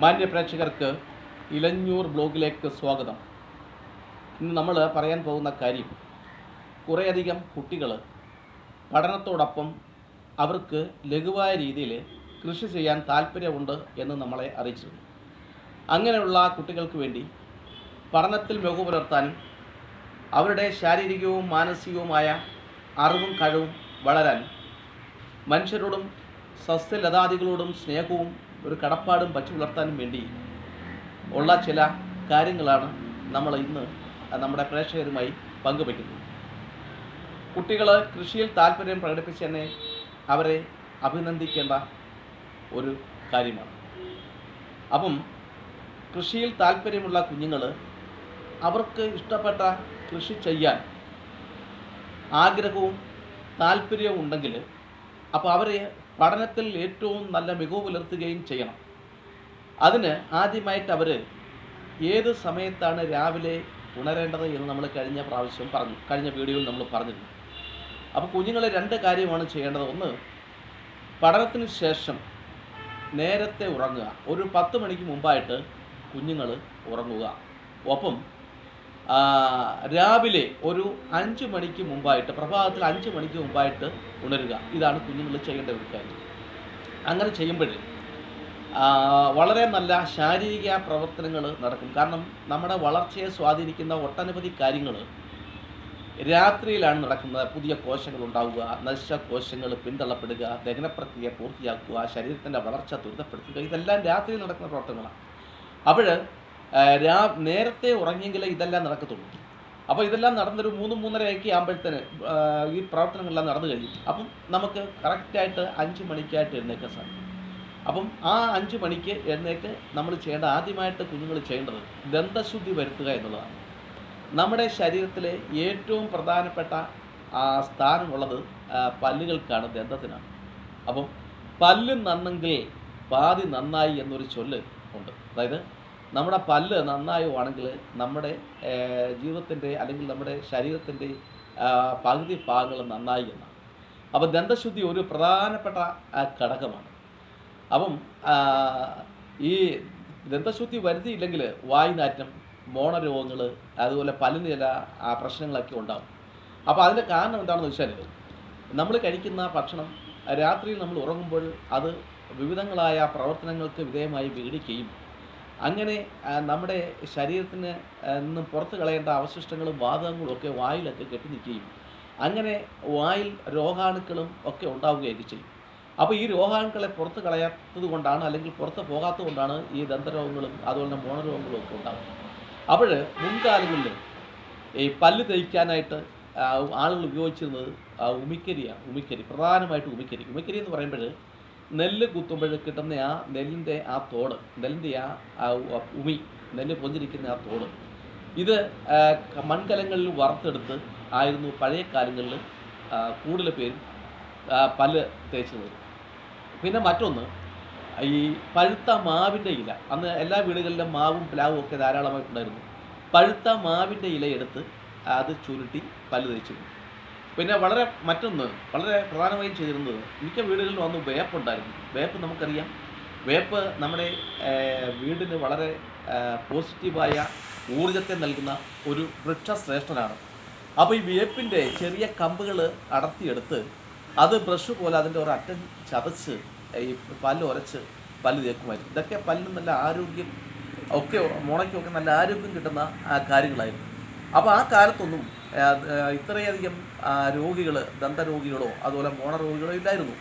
മാന്യ പ്രേക്ഷകർക്ക് ഇലഞ്ഞൂർ ബ്ലോഗിലേക്ക് സ്വാഗതം. ഇന്ന് നമ്മൾ പറയാൻ പോകുന്ന കാര്യം, കുറേയധികം കുട്ടികൾ പഠനത്തോടൊപ്പം അവർക്ക് ലഘുവായ രീതിയിൽ കൃഷി ചെയ്യാൻ താല്പര്യമുണ്ട് എന്ന് നമ്മളെ അറിയിച്ചിരുന്നു. അങ്ങനെയുള്ള കുട്ടികൾക്ക് വേണ്ടി പഠനത്തിൽ മികവ് പുലർത്താനും അവരുടെ ശാരീരികവും മാനസികവുമായ അറിവും കഴിവും വളരാനും മനുഷ്യരോടും സസ്യലതാദികളോടും സ്നേഹവും ഒരു കടപ്പാടും വച്ചു പുലർത്താനും വേണ്ടി ഉള്ള ചില കാര്യങ്ങളാണ് നമ്മൾ ഇന്ന് നമ്മുടെ പ്രേക്ഷകരുമായി പങ്കുവയ്ക്കുന്നത്. കുട്ടികൾ കൃഷിയിൽ താല്പര്യം പ്രകടിപ്പിച്ച് തന്നെ അവരെ അഭിനന്ദിക്കേണ്ട ഒരു കാര്യമാണ്. അപ്പം കൃഷിയിൽ താല്പര്യമുള്ള കുഞ്ഞുങ്ങൾ അവർക്ക് ഇഷ്ടപ്പെട്ട കൃഷി ചെയ്യാൻ ആഗ്രഹവും താല്പര്യവും ഉണ്ടെങ്കിൽ അപ്പോൾ അവർ പഠനത്തിൽ ഏറ്റവും നല്ല മികവ് പുലർത്തുകയും ചെയ്യണം. അതിന് ആദ്യമായിട്ട് അവർ ഏത് സമയത്താണ് രാവിലെ ഉണരേണ്ടത് എന്ന് നമ്മൾ കഴിഞ്ഞ വീഡിയോയിൽ നമ്മൾ പറഞ്ഞിരുന്നു. അപ്പോൾ കുഞ്ഞുങ്ങൾ രണ്ട് കാര്യമാണ് ചെയ്യേണ്ടത്. ഒന്ന്, പഠനത്തിന് ശേഷം നേരത്തെ ഉറങ്ങുക. ഒരു 10 മണിക്ക് മുമ്പായിട്ട് കുഞ്ഞുങ്ങൾ ഉറങ്ങുക. ഒപ്പം രാവിലെ ഒരു 5 മണിക്ക് മുമ്പായിട്ട്, പ്രഭാതത്തിൽ 5 മണിക്ക് മുമ്പായിട്ട് ഉണരുക. ഇതാണ് കുഞ്ഞുങ്ങൾ ചെയ്യേണ്ട ഒരു കാര്യം. അങ്ങനെ ചെയ്യുമ്പോൾ വളരെ നല്ല ശാരീരിക പ്രവർത്തനങ്ങൾ നടക്കും. കാരണം നമ്മുടെ വളർച്ചയെ സ്വാധീനിക്കുന്ന ഒട്ടനവധി കാര്യങ്ങൾ രാത്രിയിലാണ് നടക്കുന്നത്. പുതിയ കോശങ്ങൾ ഉണ്ടാവുക, നശിച്ച കോശങ്ങൾ പിന്തള്ളപ്പെടുക, ദഹനപ്രക്രിയ പൂർത്തിയാക്കുക, ശരീരത്തിൻ്റെ വളർച്ച ത്വരിതപ്പെടുത്തുക, ഇതെല്ലാം രാത്രിയിൽ നടക്കുന്ന പ്രവർത്തനങ്ങളാണ്. അപ്പോൾ നേരത്തെ ഉറങ്ങിയെങ്കിലേ ഇതെല്ലാം നടക്കത്തുള്ളൂ. അപ്പോൾ ഇതെല്ലാം നടന്നൊരു 3-3:30 ആകുമ്പോഴത്തേന് ഈ പ്രവർത്തനങ്ങളെല്ലാം നടന്നു കഴിയും. അപ്പം നമുക്ക് കറക്റ്റായിട്ട് 5 മണിക്കായിട്ട് എഴുന്നേൽക്കാൻ സാധിക്കും. അപ്പം ആ 5 മണിക്ക് എഴുന്നേറ്റ് നമ്മൾ ആദ്യമായിട്ട് കുഞ്ഞുങ്ങൾ ചെയ്യേണ്ടത് ദന്തശുദ്ധി വരുത്തുക എന്നുള്ളതാണ്. നമ്മുടെ ശരീരത്തിലെ ഏറ്റവും പ്രധാനപ്പെട്ട സ്ഥാനമുള്ളത് പല്ലുകൾക്കാണ്, ദന്തത്തിനാണ്. അപ്പം പല്ല് നന്നെങ്കിൽ പാതി നന്നായി എന്നൊരു ചൊല്ല് ഉണ്ട്. അതായത് നമ്മുടെ പല്ല് നന്നായുവാണെങ്കിൽ നമ്മുടെ ജീവിതത്തിൻ്റെ അല്ലെങ്കിൽ നമ്മുടെ ശരീരത്തിൻ്റെ പകുതി ഭാഗങ്ങൾ നന്നായി എന്നാണ്. അപ്പോൾ ദന്തശുദ്ധി ഒരു പ്രധാനപ്പെട്ട ഘടകമാണ്. അപ്പം ഈ ദന്തശുദ്ധി വരുത്തിയില്ലെങ്കിൽ വായുനാറ്റം, മോണരോഗങ്ങൾ, അതുപോലെ പല്ലിന് ചില പ്രശ്നങ്ങളൊക്കെ ഉണ്ടാകും. അപ്പോൾ അതിൻ്റെ കാരണം എന്താണെന്ന് വെച്ചാൽ, നമ്മൾ കഴിക്കുന്ന ഭക്ഷണം രാത്രിയിൽ നമ്മൾ ഉറങ്ങുമ്പോൾ അത് വിവിധങ്ങളായ പ്രവർത്തനങ്ങൾക്ക് വിധേയമായി വിഘടിക്കുകയും അങ്ങനെ നമ്മുടെ ശരീരത്തിന് നിന്നും പുറത്ത് കളയേണ്ട അവശിഷ്ടങ്ങളും വാതകങ്ങളും ഒക്കെ വായിലൊക്കെ കെട്ടി നിൽക്കുകയും അങ്ങനെ വായിൽ രോഗാണുക്കളും ഒക്കെ ഉണ്ടാവുകയൊക്കെ ചെയ്യും. അപ്പോൾ ഈ രോഗാണുക്കളെ പുറത്ത് കളയാത്തത് കൊണ്ടാണ്, അല്ലെങ്കിൽ പുറത്ത് പോകാത്തത് കൊണ്ടാണ് ഈ ദന്തരോഗങ്ങളും അതുപോലെ തന്നെ മോണരോഗങ്ങളും ഒക്കെ ഉണ്ടാകുന്നത്. അപ്പോൾ മുൻകാലങ്ങളിൽ ഈ പല്ല് തേയ്ക്കാനായിട്ട് ആളുകൾ ഉപയോഗിച്ചിരുന്നത് ഉമിക്കരിയാണ്. പ്രധാനമായിട്ട് ഉമിക്കരി എന്ന് പറയുമ്പോൾ നെല്ല് കുത്തുമ്പോൾ കിട്ടുന്ന ആ നെല്ലിൻ്റെ ആ തോട്, നെല്ലിൻ്റെ ആ നെല്ല് പൊഞ്ചിരിക്കുന്ന ആ തോട്, ഇത് മൺകലങ്ങളിൽ വറുത്തെടുത്ത് ആയിരുന്നു പഴയ കാലങ്ങളിൽ കൂടുതൽ പേരും പല്ല് തേച്ചത്. പിന്നെ മറ്റൊന്ന്, ഈ പഴുത്ത മാവിൻ്റെ ഇല, അന്ന് എല്ലാ വീടുകളിലും മാവും പ്ലാവും ഒക്കെ ധാരാളമായിട്ടുണ്ടായിരുന്നു. പഴുത്ത മാവിൻ്റെ ഇല എടുത്ത് അത് ചുരുട്ടി പല്ല് തേച്ചിരുന്നു. പിന്നെ മറ്റൊന്ന് വളരെ പ്രധാനമായും ചെയ്തിരുന്നത്, മിക്ക വീടുകളിലും അന്ന് വേപ്പുണ്ടായിരുന്നു. വേപ്പ് നമുക്കറിയാം, വേപ്പ് നമ്മുടെ വീടിന് വളരെ പോസിറ്റീവായ ഊർജത്തെ നൽകുന്ന ഒരു വൃക്ഷശ്രേഷ്ഠനാണ്. അപ്പോൾ ഈ വേപ്പിൻ്റെ ചെറിയ കമ്പുകൾ അടർത്തിയെടുത്ത് അത് ബ്രഷ് പോലെ അതിൻ്റെ ഒരറ്റം ചതച്ച് ഈ പല്ല് ഉരച്ച് പല്ല് തേക്കുമായിരുന്നു. ഇതൊക്കെ പല്ലിന് നല്ല ആരോഗ്യം ഒക്കെ, മുളയ്ക്കൊക്കെ നല്ല ആരോഗ്യം കിട്ടുന്ന കാര്യങ്ങളായിരുന്നു. അപ്പോൾ ആ കാലത്തൊന്നും ഇത്രയധികം രോഗികൾ, ദന്തരോഗികളോ അതുപോലെ മോണരോഗികളോ ഇല്ലായിരുന്നു.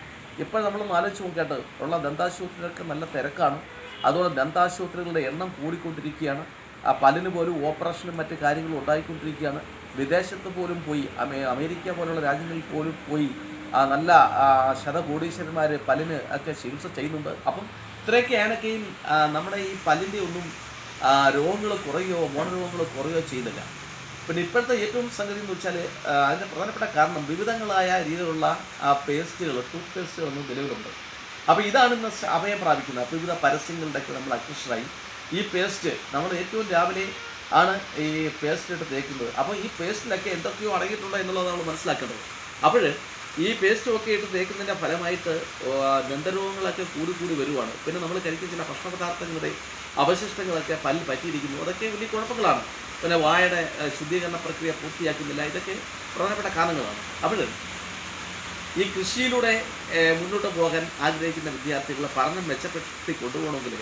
ഇപ്പോൾ നമ്മളൊന്ന് ആലോചിച്ച് നോക്കിയിട്ട് ഉള്ള ദന്താശുപത്രികൾക്ക് നല്ല തിരക്കാണ്. അതുപോലെ ദന്താശുപത്രികളുടെ എണ്ണം കൂടിക്കൊണ്ടിരിക്കുകയാണ്. പല്ലിന് പോലും ഓപ്പറേഷനും മറ്റ് കാര്യങ്ങളും ഉണ്ടായിക്കൊണ്ടിരിക്കുകയാണ്. വിദേശത്ത് പോലും പോയി, അമേരിക്ക പോലുള്ള രാജ്യങ്ങളിൽ പോലും പോയി നല്ല ശതകോടീശ്വരന്മാർ പല്ലിന് ഒക്കെ ചികിത്സ ചെയ്യുന്നുണ്ട്. അപ്പം ഇത്രയൊക്കെയാണൊക്കെയും നമ്മുടെ ഈ പല്ലിൻ്റെ ഒന്നും രോഗങ്ങൾ കുറയുകയോ മോണരോഗങ്ങൾ കുറയുകയോ ചെയ്യുന്നില്ല. പിന്നെ ഇപ്പോഴത്തെ ഏറ്റവും സംഗതി എന്ന് വെച്ചാൽ, അതിൻ്റെ പ്രധാനപ്പെട്ട കാരണം വിവിധങ്ങളായ രീതിയിലുള്ള പേസ്റ്റുകൾ, ടൂത്ത് പേസ്റ്റുകളൊന്നും നിലവിലുണ്ട്. അപ്പോൾ ഇതാണ് ഇന്ന് അഭയം പ്രാപിക്കുന്നത്. അപ്പോൾ വിവിധ പരസ്യങ്ങളുടെയൊക്കെ നമ്മൾ അക്രഷ്ടരായി. ഈ പേസ്റ്റ് നമ്മൾ ഏറ്റവും രാവിലെ ആണ് ഈ പേസ്റ്റ് ഇട്ട് തേക്കുന്നത്. അപ്പോൾ ഈ പേസ്റ്റിലൊക്കെ എന്തൊക്കെയോ അടങ്ങിയിട്ടുണ്ടോ എന്നുള്ളത് നമ്മൾ മനസ്സിലാക്കേണ്ടത്. അപ്പോൾ ഈ പേസ്റ്റും ഒക്കെ ഇട്ട് തേക്കുന്നതിൻ്റെ ഫലമായിട്ട് ദന്തരോഗങ്ങളൊക്കെ കൂടി കൂടി വരുവാണ്. പിന്നെ നമ്മൾ കഴിക്കുന്ന ചില ഭക്ഷണപദാർത്ഥങ്ങളുടെ അവശിഷ്ടങ്ങളൊക്കെ പല്ല് പറ്റിയിരിക്കുന്നു. അതൊക്കെ വലിയ കുഴപ്പങ്ങളാണ്. പിന്നെ വായയുടെ ശുദ്ധീകരണ പ്രക്രിയ പൂർത്തിയാക്കുന്നില്ല. ഇതൊക്കെ പ്രധാനപ്പെട്ട കാരണങ്ങളാണ്. അപ്പോൾ ഈ കൃഷിയിലൂടെ മുന്നോട്ട് പോകാൻ ആഗ്രഹിക്കുന്ന വിദ്യാർത്ഥികൾ പഠനം മെച്ചപ്പെടുത്തി കൊണ്ടുപോകണമെങ്കിൽ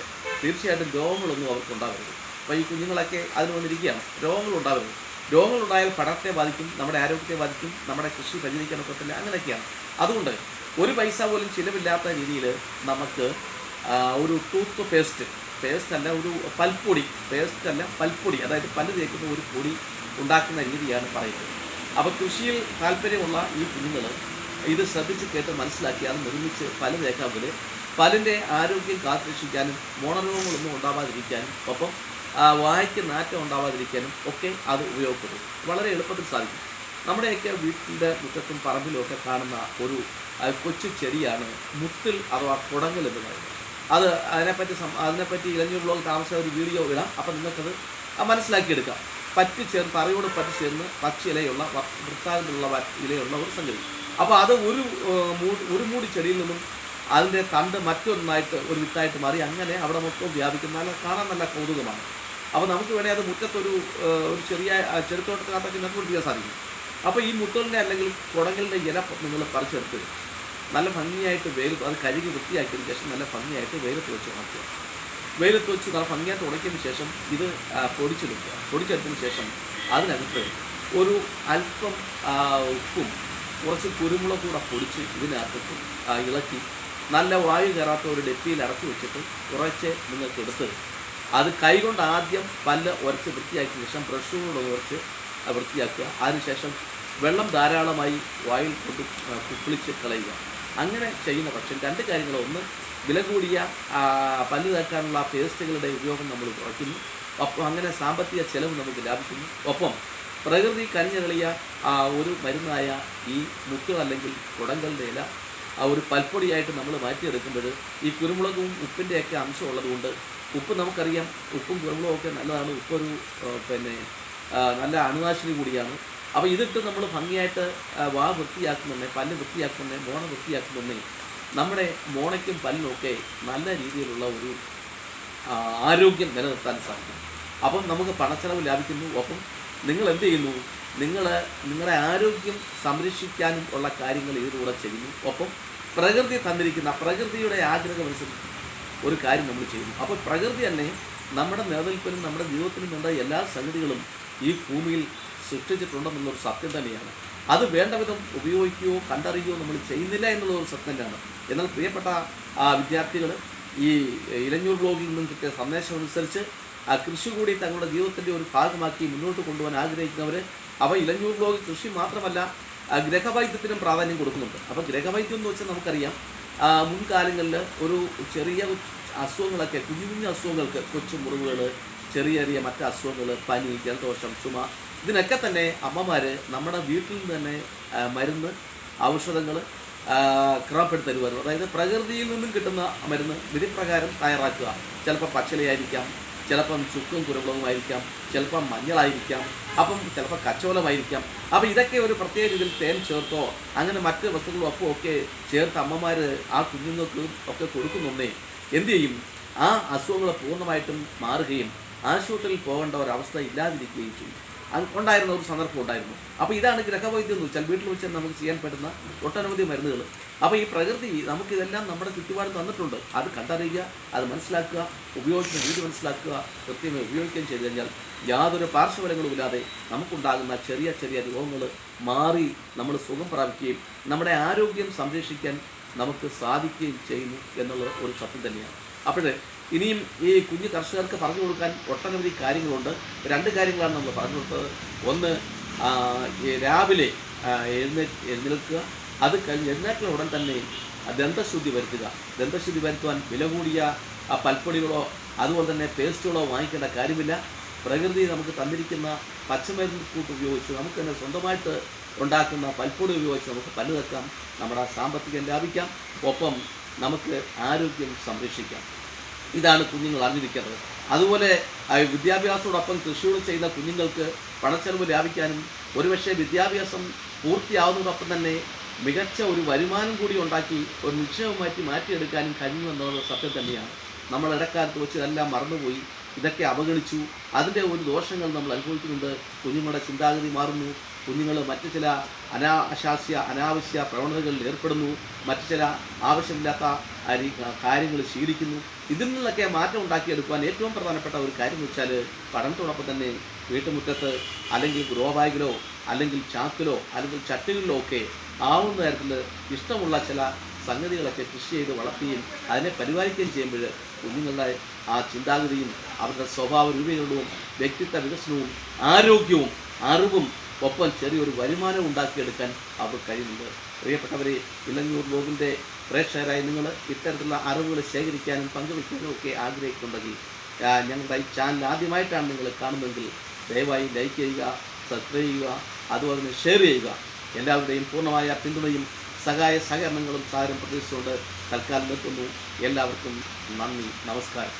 തീർച്ചയായിട്ടും രോഗങ്ങളൊന്നും അവർക്ക് ഉണ്ടാവരുത്. അപ്പോൾ ഈ കുഞ്ഞുങ്ങളൊക്കെ അതിന് വന്നിരിക്കുകയാണ്. രോഗങ്ങളുണ്ടാവരുത്. രോഗങ്ങളുണ്ടായാൽ പഠനത്തെ ബാധിക്കും, നമ്മുടെ ആരോഗ്യത്തെ ബാധിക്കും, നമ്മുടെ കൃഷി പരിചരിക്കാൻ ഒക്കത്തില്ല. അങ്ങനെയൊക്കെയാണ്. അതുകൊണ്ട് ഒരു പൈസ പോലും ചിലവില്ലാത്ത രീതിയിൽ നമുക്ക് ഒരു ടൂത്ത് പേസ്റ്റല്ല, ഒരു പൽപ്പൊടി, അതായത് പല്ല് തേക്കുന്ന ഒരു പൊടി ഉണ്ടാക്കുന്ന രീതിയാണ് പറയുന്നത്. അപ്പോൾ കൃഷിയിൽ താല്പര്യമുള്ള ഈ കുഞ്ഞുങ്ങൾ ഇത് ശ്രദ്ധിച്ച് കേട്ട് മനസ്സിലാക്കി അത് നിർമ്മിച്ച് പല്ല് തേക്കാമെങ്കിൽ പല്ലിൻ്റെ ആരോഗ്യം കാത്തുരക്ഷിക്കാനും മോണരോഗങ്ങളൊന്നും ഉണ്ടാവാതിരിക്കാനും ഒപ്പം വായ്ക്ക് നാറ്റം ഉണ്ടാവാതിരിക്കാനും ഒക്കെ അത് ഉപയോഗപ്പെടും. വളരെ എളുപ്പത്തിൽ സാധിക്കും. നമ്മുടെയൊക്കെ വീട്ടിൻ്റെ മുറ്റത്തും പറമ്പിലും ഒക്കെ കാണുന്ന ഒരു കൊച്ചു ചെടിയാണ് മുത്തിൽ അഥവാ കുടങ്ങൽ എന്ന് പറയുന്നത്. അതിനെപ്പറ്റി ഇലഞ്ഞൂർ ബ്ലോഗ് താമസിച്ച ഒരു വീഡിയോ ഇടാം. അപ്പം നിങ്ങൾക്കത് മനസ്സിലാക്കിയെടുക്കാം. തറയോട് പറ്റി ചേർന്ന് പച്ച ഇലയുള്ള വൃത്താകൃതിയിലുള്ള ഇലയുള്ള ഒരു സംഗതി. അപ്പോൾ അത് ഒരു മൂടി ചെടിയിൽ നിന്നും അതിൻ്റെ തണ്ട് മറ്റൊന്നായിട്ട് ഒരു വിത്തായിട്ട് മാറി അങ്ങനെ അവിടെ മൊത്തം വ്യാപിക്കുന്ന കാണാൻ നല്ല കൗതുകമാണ്. അപ്പോൾ നമുക്ക് വേണേൽ അത് മുറ്റത്തൊരു ചെറിയ ചെറുത്തോട്ടത്തിനകത്തൊക്കെ നട്ടുപിടിപ്പിക്കാൻ സാധിക്കും. അപ്പോൾ ഈ മുത്തലിൻ്റെ അല്ലെങ്കിൽ കുടങ്ങലിൻ്റെ ഇല നിങ്ങൾ പറിച്ചെടുത്ത് നല്ല ഭംഗിയായിട്ട് അത് കഴുകി വൃത്തിയാക്കിയതിന് ശേഷം നല്ല ഭംഗിയായിട്ട് വെയിലത്ത് വെച്ച് ഉണക്കുക. വെയിലത്ത് വെച്ച് നല്ല ഭംഗിയായിട്ട് ഉണക്കിയതിന് ശേഷം ഇത് പൊടിച്ചെടുക്കുക. പൊടിച്ചെടുത്തതിന് ശേഷം അതിനകത്ത് ഒരു അല്പം ഉപ്പും കുറച്ച് കുരുമുളക് കൂടെ പൊടിച്ച് ഇതിനകത്ത് ഇളക്കി നല്ല വായു കയറാത്ത ഒരു ഡെപ്പിയിൽ അടച്ചു വെച്ചിട്ട് കുറച്ച് നിങ്ങൾക്ക് എടുത്ത് അത് കൈകൊണ്ട് ആദ്യം പല്ല് ഉരച്ച് വൃത്തിയാക്കിയ ശേഷം ബ്രഷുകൊണ്ട് ഉരച്ച് വൃത്തിയാക്കുക. അതിനുശേഷം വെള്ളം ധാരാളമായി വായിൽ കൊണ്ട് കുപ്പിളിച്ച് കളയുക. അങ്ങനെ ചെയ്യുന്ന പക്ഷം രണ്ട് കാര്യങ്ങൾ. ഒന്ന്, വില കൂടിയ പല്ല് തേക്കാനുള്ള പേസ്റ്റുകളുടെ ഉപയോഗം നമ്മൾ കുറയ്ക്കുന്നു. ഒപ്പം അങ്ങനെ സാമ്പത്തിക ചെലവ് നമുക്ക് ലാഭിക്കുന്നു. ഒപ്പം പ്രകൃതി കനിഞ്ഞെളിയ ഒരു മരുന്നായ ഈ മുത്തുകൾ അല്ലെങ്കിൽ കുടങ്കലിൻ്റെ ഇല ഒരു പൽപ്പൊടിയായിട്ട് നമ്മൾ മാറ്റിയെടുക്കുമ്പോൾ ഈ കുരുമുളകും ഉപ്പിൻ്റെയൊക്കെ അംശം ഉള്ളതുകൊണ്ട്, ഉപ്പ് നമുക്കറിയാം, ഉപ്പും കുരുമുളകും ഒക്കെ നല്ലതാണ്. ഉപ്പൊരു നല്ല അണുനാശിനി കൂടിയാണ്. അപ്പോൾ ഇതിട്ട് നമ്മൾ ഭംഗിയായിട്ട് വൃത്തിയാക്കുന്നുണ്ടേ, പല്ല് വൃത്തിയാക്കുന്നുണ്ടേ, മോണ വൃത്തിയാക്കുന്നുണ്ടേ നമ്മുടെ മോണയ്ക്കും പല്ലിനുമൊക്കെ നല്ല രീതിയിലുള്ള ഒരു ആരോഗ്യം നിലനിർത്താൻ സാധിക്കും. അപ്പം നമുക്ക് പണച്ചെലവ് ലാഭിക്കുന്നു. ഒപ്പം നിങ്ങൾ എന്ത് ചെയ്യുന്നു? നിങ്ങളുടെ ആരോഗ്യം സംരക്ഷിക്കാനും ഉള്ള കാര്യങ്ങൾ ഇതിലൂടെ ചെയ്യുന്നു. ഒപ്പം പ്രകൃതി തന്നിരിക്കുന്ന പ്രകൃതിയുടെ ആഗ്രഹമനുസരിച്ച് ഒരു കാര്യം നമ്മൾ ചെയ്യുന്നു. അപ്പോൾ പ്രകൃതി തന്നെ നമ്മുടെ നിലനിൽപ്പിനും നമ്മുടെ ജീവിതത്തിനും വേണ്ട എല്ലാ സംഗതികളും ഈ ഭൂമിയിൽ സൃഷ്ടിച്ചിട്ടുണ്ടെന്നുള്ളൊരു സത്യം തന്നെയാണ്. അത് വേണ്ട വിധം ഉപയോഗിക്കുകയോ കണ്ടറിയുകയോ നമ്മൾ ചെയ്യുന്നില്ല എന്നുള്ളൊരു സത്യം തന്നെയാണ്. എന്നാൽ പ്രിയപ്പെട്ട വിദ്യാർത്ഥികൾ, ഈ ഇലഞ്ഞൂർ ബ്ലോഗിൽ നിന്നും കിട്ടിയ സന്ദേശം അനുസരിച്ച് കൃഷി കൂടി തങ്ങളുടെ ജീവിതത്തിൻ്റെ ഒരു ഭാഗമാക്കി മുന്നോട്ട് കൊണ്ടുപോകാൻ ആഗ്രഹിക്കുന്നവർ ഇലഞ്ഞൂർ ബ്ലോഗ് കൃഷി മാത്രമല്ല ഗ്രഹവൈദ്യത്തിനും പ്രാധാന്യം കൊടുക്കുന്നുണ്ട്. അപ്പോൾ ഗ്രഹവൈദ്യം എന്ന് വെച്ചാൽ നമുക്കറിയാം, മുൻകാലങ്ങളിൽ ഒരു ചെറിയ അസുഖങ്ങളൊക്കെ, കുഞ്ഞു കുഞ്ഞു അസുഖങ്ങൾക്ക്, കൊച്ചു മുറിവുകൾ, ചെറിയ ചെറിയ മറ്റ് അസുഖങ്ങൾ, പനി, ജലദോഷം, ചുമ, ഇതിനൊക്കെ തന്നെ അമ്മമാർ നമ്മുടെ വീട്ടിൽ നിന്ന് തന്നെ മരുന്ന്, ഔഷധങ്ങൾ ക്രമപ്പെടുത്തി തരുമായിരുന്നു. അതായത് പ്രകൃതിയിൽ നിന്നും കിട്ടുന്ന മരുന്ന് വിധിപ്രകാരം തയ്യാറാക്കുക. ചിലപ്പോൾ പച്ചിലയായിരിക്കാം, ചിലപ്പം ചുക്കും കുരുമുളകുമായിരിക്കാം, ചിലപ്പം മഞ്ഞളായിരിക്കാം, അപ്പം ചിലപ്പോൾ കച്ചോലമായിരിക്കാം. അപ്പോൾ ഇതൊക്കെ ഒരു പ്രത്യേക രീതിയിൽ തേൻ ചേർത്തോ അങ്ങനെ മറ്റ് വസ്തുക്കളും ഒപ്പം ഒക്കെ ചേർത്ത് അമ്മമാർ ആ കുഞ്ഞുങ്ങൾക്ക് ഒക്കെ കൊടുക്കുന്നുണ്ടേ എന്തു ചെയ്യും? ആ അസുഖങ്ങൾ പൂർണ്ണമായിട്ടും മാറുകയും ആശുപത്രിയിൽ പോകേണ്ട ഒരവസ്ഥ ഇല്ലാതിരിക്കുകയും ചെയ്യും. ഉണ്ടായിരുന്ന ഒരു സന്ദർഭം ഉണ്ടായിരുന്നു. അപ്പോൾ ഇതാണ് ഗ്രഹവൈദ്യം എന്ന് വെച്ചാൽ വീട്ടിൽ വെച്ച് നമുക്ക് ചെയ്യാൻ പറ്റുന്ന ഒട്ടനവധി മരുന്നുകൾ. അപ്പോൾ ഈ പ്രകൃതി നമുക്കിതെല്ലാം നമ്മുടെ ചുറ്റുപാട് തന്നിട്ടുണ്ട്. അത് കണ്ടറിയുക, അത് മനസ്സിലാക്കുക, ഉപയോഗിക്കുന്ന രീതി മനസ്സിലാക്കുക, കൃത്യമായി ഉപയോഗിക്കുകയും ചെയ്തു കഴിഞ്ഞാൽ യാതൊരു പാർശ്വഫലങ്ങളും ഇല്ലാതെ നമുക്കുണ്ടാകുന്ന ചെറിയ ചെറിയ രോഗങ്ങൾ മാറി നമ്മൾ സുഖം പ്രാപിക്കുകയും നമ്മുടെ ആരോഗ്യം സംരക്ഷിക്കാൻ നമുക്ക് സാധിക്കുകയും ചെയ്യുന്നു എന്നുള്ള ഒരു സത്യം തന്നെയാണ്. അപ്പോൾ ഇനിയും ഈ കുഞ്ഞു കർഷകർക്ക് പറഞ്ഞു കൊടുക്കാൻ ഒട്ടനവധി കാര്യങ്ങളുണ്ട്. രണ്ട് കാര്യങ്ങളാണ് നമ്മൾ പറഞ്ഞു കൊടുത്തത്. ഒന്ന്, രാവിലെ എഴുന്നേൽക്കുക. അത് കഴിഞ്ഞ് എഴുന്നേറ്റ ഉടൻ തന്നെ ദന്തശുദ്ധി വരുത്തുക. ദന്തശുദ്ധി വരുത്തുവാൻ വില കൂടിയ പൽപ്പൊടികളോ അതുപോലെ തന്നെ പേസ്റ്റുകളോ വാങ്ങിക്കേണ്ട കാര്യമില്ല. പ്രകൃതി നമുക്ക് തന്നിരിക്കുന്ന പച്ചമരുന്ന് കൂട്ട് ഉപയോഗിച്ച് നമുക്ക് തന്നെ സ്വന്തമായിട്ട് ഉണ്ടാക്കുന്ന പൽപ്പൊടി ഉപയോഗിച്ച് നമുക്ക് പല്ല് തേക്കാം, നമ്മുടെ സാമ്പത്തികം ലാഭിക്കാം, ഒപ്പം നമുക്ക് ആരോഗ്യം സംരക്ഷിക്കാം. ഇതാണ് കുഞ്ഞുങ്ങൾ അറിഞ്ഞിരിക്കേണ്ടത്. അതുപോലെ വിദ്യാഭ്യാസത്തോടൊപ്പം കൃഷിയോട് ചെയ്യുന്ന കുഞ്ഞുങ്ങൾക്ക് പണച്ചെലവ് ലാഭിക്കാനും ഒരുപക്ഷെ വിദ്യാഭ്യാസം പൂർത്തിയാവുന്നതോടൊപ്പം തന്നെ മികച്ച ഒരു വരുമാനം കൂടി ഉണ്ടാക്കി ഒരു നിക്ഷേപമാറ്റി മാറ്റിയെടുക്കാനും കഴിയും എന്നുള്ളത് സത്യം തന്നെയാണ്. നമ്മൾ ഇടക്കാലത്ത് വെച്ച് ഇതെല്ലാം മറന്നുപോയി, ഇതൊക്കെ അവഗണിച്ചു. അതിൻ്റെ ഒരു ദോഷങ്ങൾ നമ്മൾ അനുഭവിക്കുന്നുണ്ട്. കുഞ്ഞുങ്ങളുടെ ചിന്താഗതി മാറുന്നു, കുഞ്ഞുങ്ങൾ മറ്റു ചില അനാവശ്യ പ്രവണതകളിൽ ഏർപ്പെടുന്നു, മറ്റു ചില ആവശ്യമില്ലാത്ത കാര്യങ്ങൾ ശീലിക്കുന്നു. ഇതിൽ നിന്നൊക്കെ മാറ്റം ഉണ്ടാക്കിയെടുക്കുവാൻ ഏറ്റവും പ്രധാനപ്പെട്ട ഒരു കാര്യം എന്ന് വെച്ചാൽ പഠനത്തോടൊപ്പം തന്നെ വീട്ടുമുറ്റത്ത് അല്ലെങ്കിൽ ഗ്രോ ബാഗിലോ അല്ലെങ്കിൽ ചാക്കിലോ അല്ലെങ്കിൽ ചട്ടികളിലോ ഒക്കെ ആവുന്ന തരത്തിൽ ഇഷ്ടമുള്ള ചില സംഗതികളൊക്കെ കൃഷി ചെയ്ത് വളർത്തുകയും അതിനെ പരിപാലിക്കുകയും ചെയ്യുമ്പോൾ കുഞ്ഞുങ്ങളുടെ ആ ചിന്താഗതിയും അവരുടെ സ്വഭാവ രൂപീകരണവും വ്യക്തിത്വ വികസനവും ആരോഗ്യവും അറിവും ഒപ്പം ചെറിയൊരു വരുമാനം ഉണ്ടാക്കിയെടുക്കാൻ അവർ കഴിയുന്നുണ്ട്. പ്രിയപ്പെട്ടവരെ, ഇലഞ്ഞൂർ ബ്ലോഗിൻ്റെ പ്രേക്ഷകരായി നിങ്ങൾ ഇത്തരത്തിലുള്ള അറിവുകൾ ശേഖരിക്കാനും പങ്കുവയ്ക്കാനും ഒക്കെ ആഗ്രഹിക്കുന്നുണ്ടെങ്കിൽ ഞങ്ങളുടെ ഈ ചാനൽ ആദ്യമായിട്ടാണ് നിങ്ങൾ കാണുന്നതെങ്കിൽ ദയവായി ലൈക്ക് ചെയ്യുക, സബ്സ്ക്രൈബ് ചെയ്യുക, അതുപോലെ തന്നെ ഷെയർ ചെയ്യുക. എല്ലാവരുടെയും പൂർണ്ണമായ പിന്തുണയും സഹകരണങ്ങളും പ്രതീക്ഷിച്ചുകൊണ്ട് തൽക്കാലം നിർത്തുന്നു. എല്ലാവർക്കും നന്ദി, നമസ്കാരം.